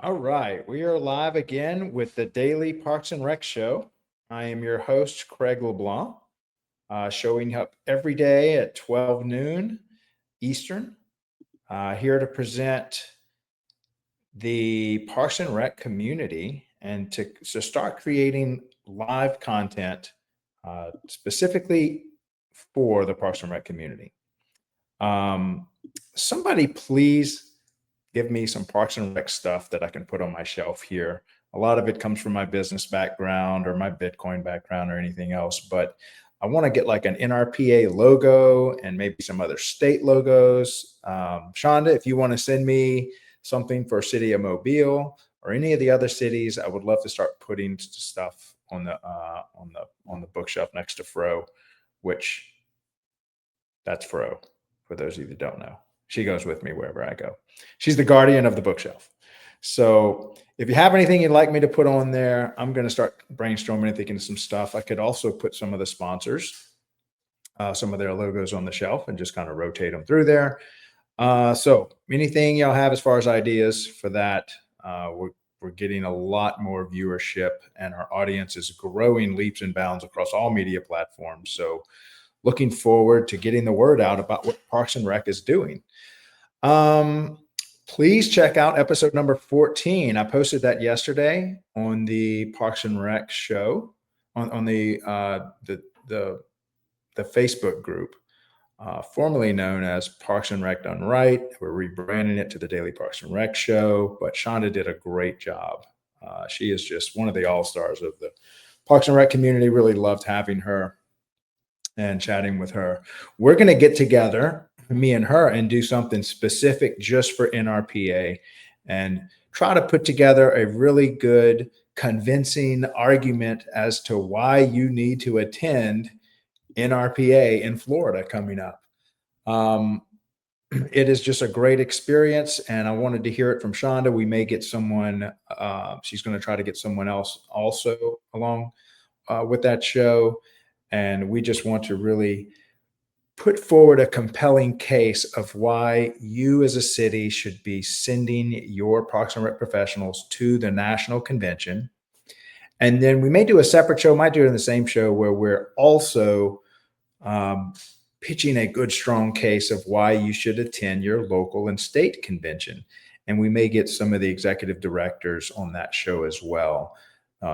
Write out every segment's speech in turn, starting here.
All right, we are live again with the Daily Parks and Rec Show. I am your host, Craig LeBlanc, showing up every day at 12 noon Eastern, here to present the Parks and Rec community and to start creating live content specifically for the Parks and Rec community. Um, Somebody please give me some Parks and Rec stuff that I can put on my shelf here. A lot of it comes from my business background or my Bitcoin background or anything else, but I want to get like an NRPA logo and maybe some other state logos. Shonda, if you want to send me something for City of Mobile or any of the other cities, I would love to start putting stuff on the bookshelf next to Fro, which that's Fro, for those of you that don't know. She goes with me wherever I go. She's the guardian of the bookshelf. So if you have anything you'd like me to put on there, I'm going to start brainstorming and thinking of some stuff. I could also put some of the sponsors, some of their logos on the shelf and just kind of rotate them through there. So anything y'all have as far as ideas for that, we're getting a lot more viewership and our audience is growing leaps and bounds across all media platforms. So looking forward to getting the word out about what Parks and Rec is doing. Please check out episode number 14. I posted that yesterday on the Parks and Rec show on the Facebook group, formerly known as Parks and Rec Done Right. We're rebranding it to the Daily Parks and Rec show, but Shonda did a great job. She is just one of the all-stars of the Parks and Rec community. Really loved having her and chatting with her. We're going to get together, me and her, and do something specific just for NRPA and try to put together a really good, convincing argument as to why you need to attend NRPA in Florida coming up. It is just a great experience, and I wanted to hear it from Shonda. We may get someone, she's going to try to get someone else also along with that show. And we just want to really put forward a compelling case of why you as a city should be sending your Parks and Rec professionals to the national convention. And then we may do a separate show, might do it in the same show, where we're also pitching a good, strong case of why you should attend your local and state convention. And we may get some of the executive directors on that show as well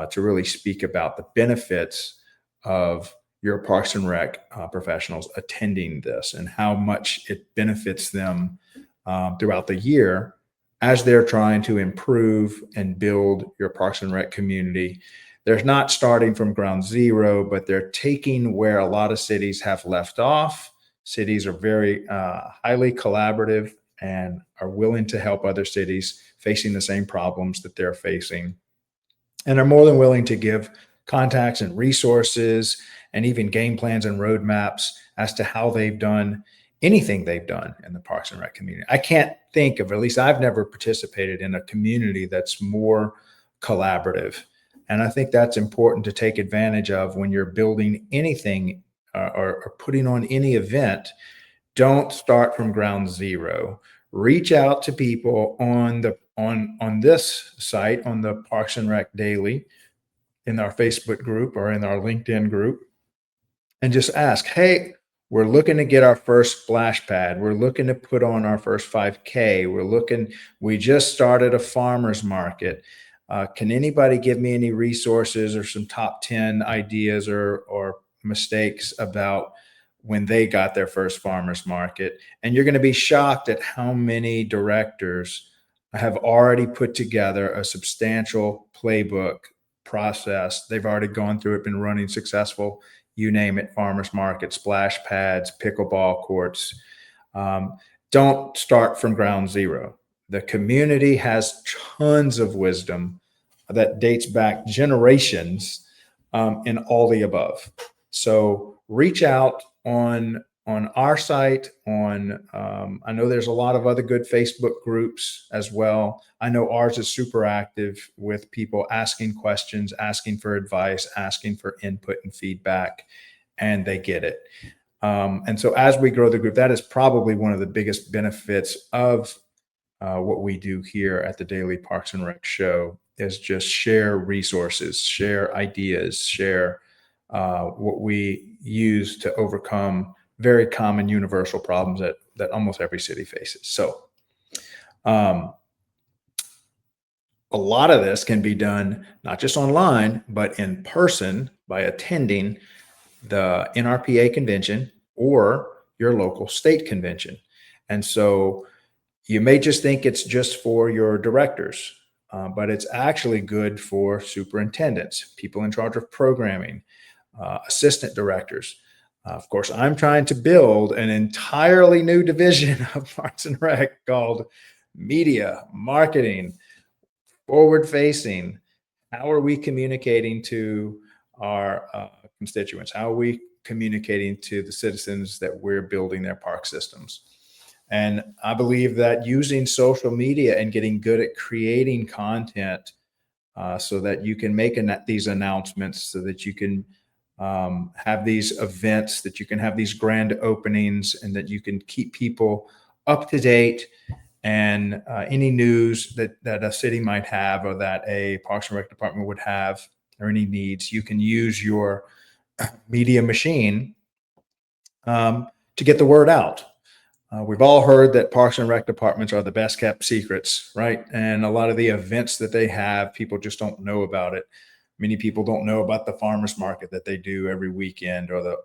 to really speak about the benefits of your Parks and Rec professionals attending this and how much it benefits them throughout the year as they're trying to improve and build your Parks and Rec community. They're not starting from ground zero, but they're taking where a lot of cities have left off. Cities are very highly collaborative and are willing to help other cities facing the same problems that they're facing, and are more than willing to give contacts and resources and even game plans and roadmaps as to how they've done anything they've done in the Parks and Rec community. I can't think of, at least I've never participated in a community that's more collaborative. And I think that's important to take advantage of when you're building anything or putting on any event. Don't start from ground zero. Reach out to people on this site, on the Parks and Rec Daily, in our Facebook group or in our LinkedIn group, and just ask, hey, we're looking to get our first splash pad. We're looking to put on our first 5K. We just started a farmer's market. Can anybody give me any resources or some top 10 ideas or mistakes about when they got their first farmer's market? And you're going to be shocked at how many directors have already put together a substantial playbook process. They've already gone through it, been running successful, you name it, farmers market, splash pads, pickleball courts. Don't start from ground zero. The community has tons of wisdom that dates back generations in all the above. So reach out on our site. I know there's a lot of other good Facebook groups as well. I know ours is super active with people asking questions, asking for advice, asking for input and feedback, and they get it. And so as we grow the group, that is probably one of the biggest benefits of what we do here at the Daily Parks and Rec Show is just share resources, share ideas, share what we use to overcome very common universal problems that almost every city faces. So, um, a lot of this can be done not just online, but in person by attending the NRPA convention or your local state convention. And so you may just think it's just for your directors, but it's actually good for superintendents, people in charge of programming, assistant directors. Of course, I'm trying to build an entirely new division of Parks and Rec called media, marketing, forward facing. How are we communicating to our constituents? How are we communicating to the citizens that we're building their park systems? And I believe that using social media and getting good at creating content so that you can make these announcements, so that you can have these events, that you can have these grand openings, and that you can keep people up to date, and any news that a city might have or that a Parks and Rec department would have, or any needs, you can use your media machine to get the word out. We've all heard that Parks and Rec departments are the best kept secrets, right? And a lot of the events that they have, people just don't know about it. Many people don't know about the farmers market that they do every weekend, or the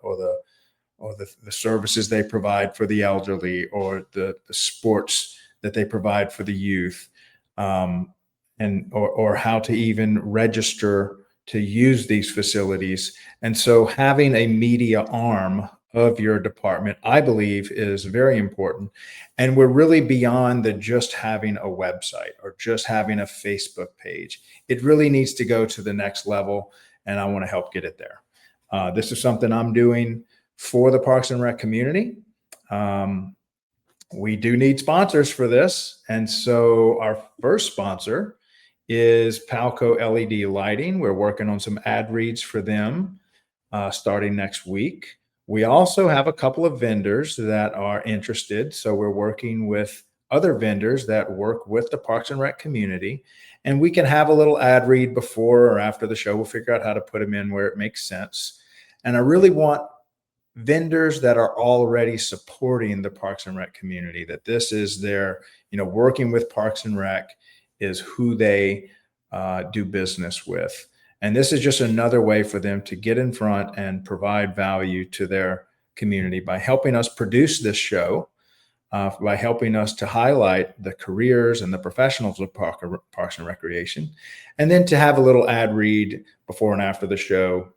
services they provide for the elderly, or the sports that they provide for the youth, or how to even register to use these facilities. And so having a media arm of your department, I believe, is very important. And we're really beyond the just having a website or just having a Facebook page. It really needs to go to the next level, and I want to help get it there. This is something I'm doing for the Parks and Rec community. We do need sponsors for this. And so our first sponsor is Palco LED Lighting. We're working on some ad reads for them starting next week. We also have a couple of vendors that are interested. So we're working with other vendors that work with the Parks and Rec community. And we can have a little ad read before or after the show. We'll figure out how to put them in where it makes sense. And I really want vendors that are already supporting the Parks and Rec community, that this is their, working with Parks and Rec is who they do business with. And this is just another way for them to get in front and provide value to their community by helping us produce this show, by helping us to highlight the careers and the professionals of Parks and Recreation, and then to have a little ad read before and after the show.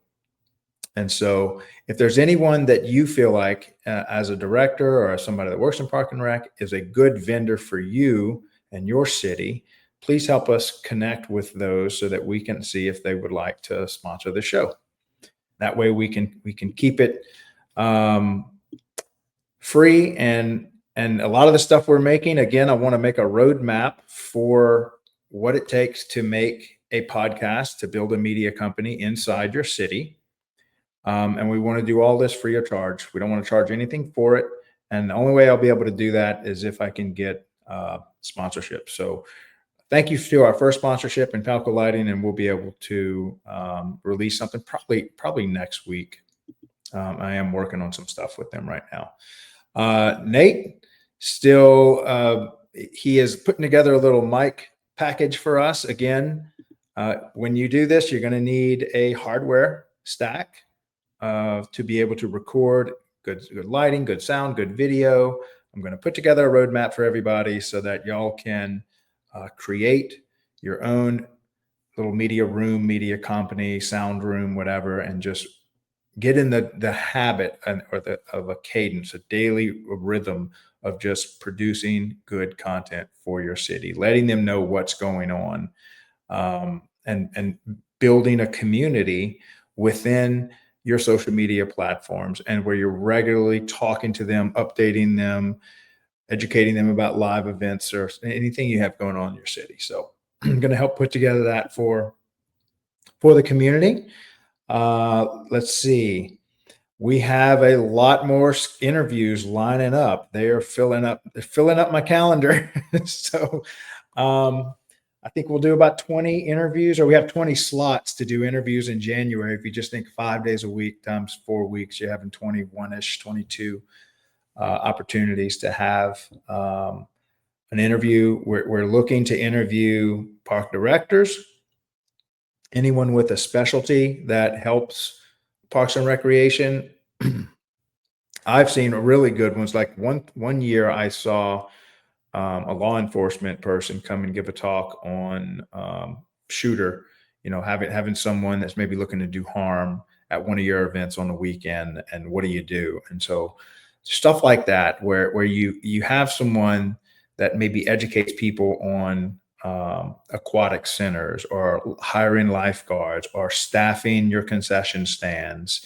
And so if there's anyone that you feel like as a director or somebody that works in Park and Rec is a good vendor for you and your city, please help us connect with those so that we can see if they would like to sponsor the show. That way we can keep it free. And a lot of the stuff we're making, again, I want to make a roadmap for what it takes to make a podcast, to build a media company inside your city. And we want to do all this free of charge. We don't want to charge anything for it. And the only way I'll be able to do that is if I can get sponsorship. So thank you to our first sponsorship in Palco Lighting, and we'll be able to release something probably next week. I am working on some stuff with them right now. Nate, still, he is putting together a little mic package for us. Again, when you do this, you're going to need a hardware stack to be able to record good lighting, good sound, good video. I'm going to put together a roadmap for everybody so that y'all can create your own little media room, media company, sound room, whatever, and just get in the habit of a cadence, a daily rhythm of just producing good content for your city, letting them know what's going on, and building a community within your social media platforms, and where you're regularly talking to them, updating them, educating them about live events or anything you have going on in your city. So I'm going to help put together that for the community. Let's see. we have a lot more interviews lining up. They're filling up my calendar. So um, I think we'll do about 20 interviews, or we have 20 slots to do interviews in January. If you just think 5 days a week times 4 weeks, you're having 21-ish, 22 opportunities to have an interview. We're looking to interview park directors, anyone with a specialty that helps Parks and Recreation. I've seen really good ones. Like one year, I saw a law enforcement person come and give a talk on shooter. You know, having someone that's maybe looking to do harm at one of your events on the weekend, and what do you do? And so stuff like that, where you have someone that maybe educates people on aquatic centers, or hiring lifeguards, or staffing your concession stands.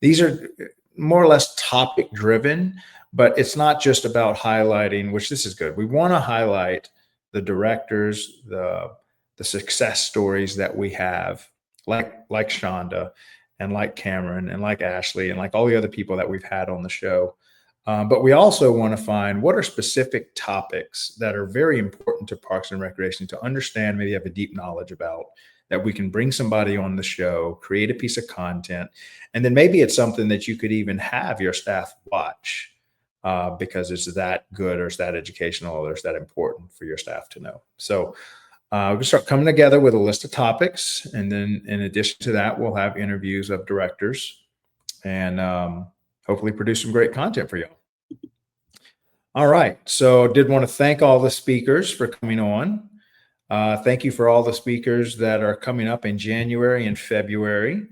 These are more or less topic driven, but it's not just about highlighting, which this is good. We want to highlight the directors, the success stories that we have, like Shonda, and like Cameron, and like Ashley, and like all the other people that we've had on the show. But we also want to find what are specific topics that are very important to Parks and Recreation to understand, maybe have a deep knowledge about, that we can bring somebody on the show, create a piece of content, and then maybe it's something that you could even have your staff watch because it's that good, or it's that educational, or it's that important for your staff to know. So we'll start coming together with a list of topics. And then in addition to that, we'll have interviews of directors, and hopefully produce some great content for you. All right. So did want to thank all the speakers for coming on. Thank you for all the speakers that are coming up in January and February.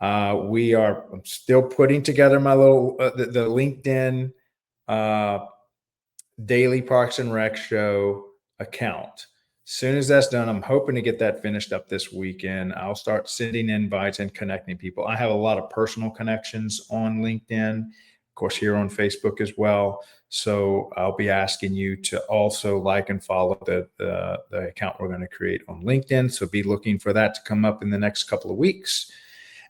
We are still putting together my little the LinkedIn daily Parks and Rec show account. Soon as that's done, I'm hoping to get that finished up this weekend. I'll start sending invites and connecting people. I have a lot of personal connections on LinkedIn, of course, here on Facebook as well. So I'll be asking you to also like and follow the account we're going to create on LinkedIn. So be looking for that to come up in the next couple of weeks.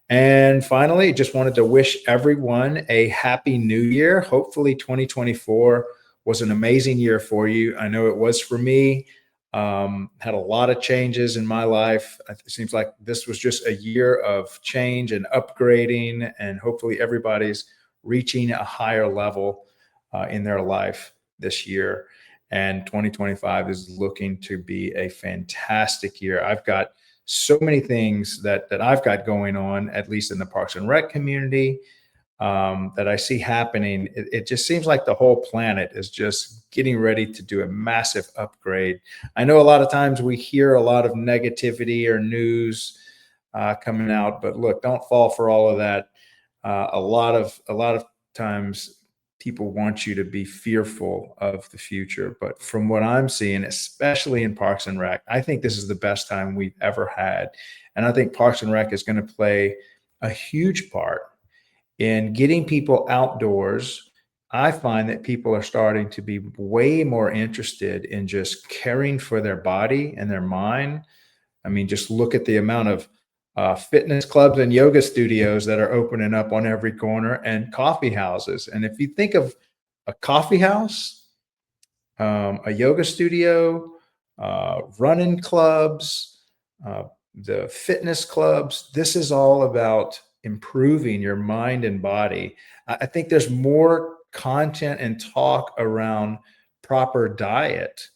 And finally, just wanted to wish everyone a happy new year. Hopefully 2024 was an amazing year for you. I know it was for me. Had a lot of changes in my life. It seems like this was just a year of change and upgrading, and hopefully everybody's reaching a higher level in their life this year. And 2025 is looking to be a fantastic year. I've got so many things that I've got going on, at least in the Parks and Rec community, that I see happening. It just seems like the whole planet is just getting ready to do a massive upgrade. I know a lot of times we hear a lot of negativity or news coming out, but look, don't fall for all of that. A lot of times people want you to be fearful of the future. But from what I'm seeing, especially in Parks and Rec, I think this is the best time we've ever had. And I think Parks and Rec is going to play a huge part in getting people outdoors. I find that people are starting to be way more interested in just caring for their body and their mind. I mean, just look at the amount of fitness clubs and yoga studios that are opening up on every corner, and coffee houses. And if you think of a coffee house, a yoga studio, running clubs, the fitness clubs, this is all about improving your mind and body. I think there's more content and talk around proper diet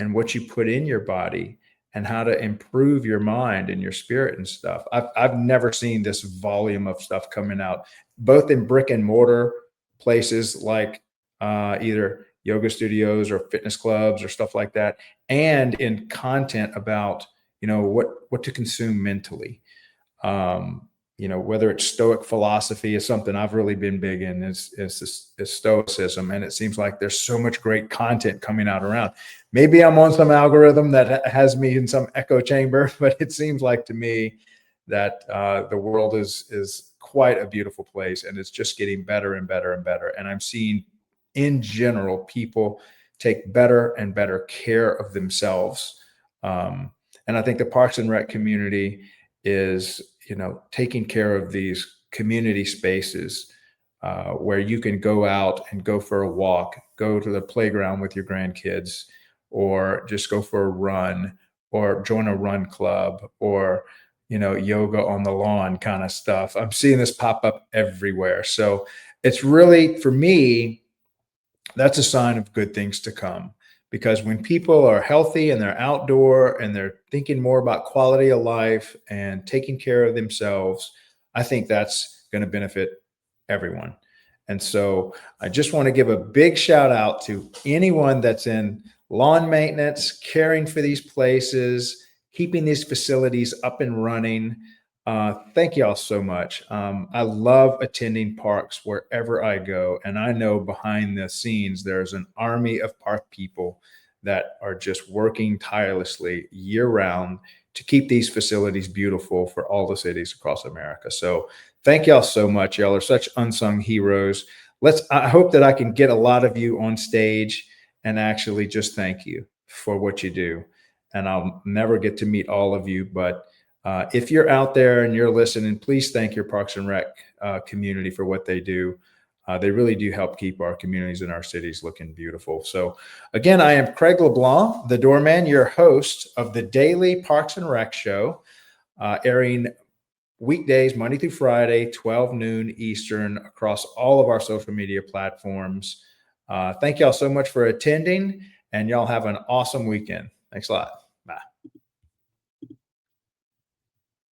and what you put in your body, and how to improve your mind and your spirit and stuff. I've never seen this volume of stuff coming out, both in brick and mortar places like either yoga studios or fitness clubs or stuff like that, and in content about, what to consume mentally. Whether it's Stoic philosophy is something I've really been big in, is Stoicism. And it seems like there's so much great content coming out around. Maybe I'm on some algorithm that has me in some echo chamber, but it seems like to me that the world is quite a beautiful place, and it's just getting better and better and better. And I'm seeing, in general, people take better and better care of themselves. And I think the Parks and Rec community is, taking care of these community spaces where you can go out and go for a walk, go to the playground with your grandkids, or just go for a run, or join a run club, or yoga on the lawn kind of stuff. I'm seeing this pop up everywhere. So it's really, for me, that's a sign of good things to come. Because when people are healthy and they're outdoor and they're thinking more about quality of life and taking care of themselves, I think that's going to benefit everyone. And so I just want to give a big shout out to anyone that's in lawn maintenance, caring for these places, keeping these facilities up and running. Thank y'all so much. I love attending parks wherever I go. And I know behind the scenes, there's an army of park people that are just working tirelessly year round to keep these facilities beautiful for all the cities across America. So thank y'all so much. Y'all are such unsung heroes. I hope that I can get a lot of you on stage and actually just thank you for what you do. And I'll never get to meet all of you, but if you're out there and you're listening, please thank your Parks and Rec community for what they do. They really do help keep our communities and our cities looking beautiful. So again, I am Craig LeBlanc, the doorman, your host of the Daily Parks and Rec Show, airing weekdays, Monday through Friday, 12 noon Eastern, across all of our social media platforms. Thank y'all so much for attending, and y'all have an awesome weekend. Thanks a lot.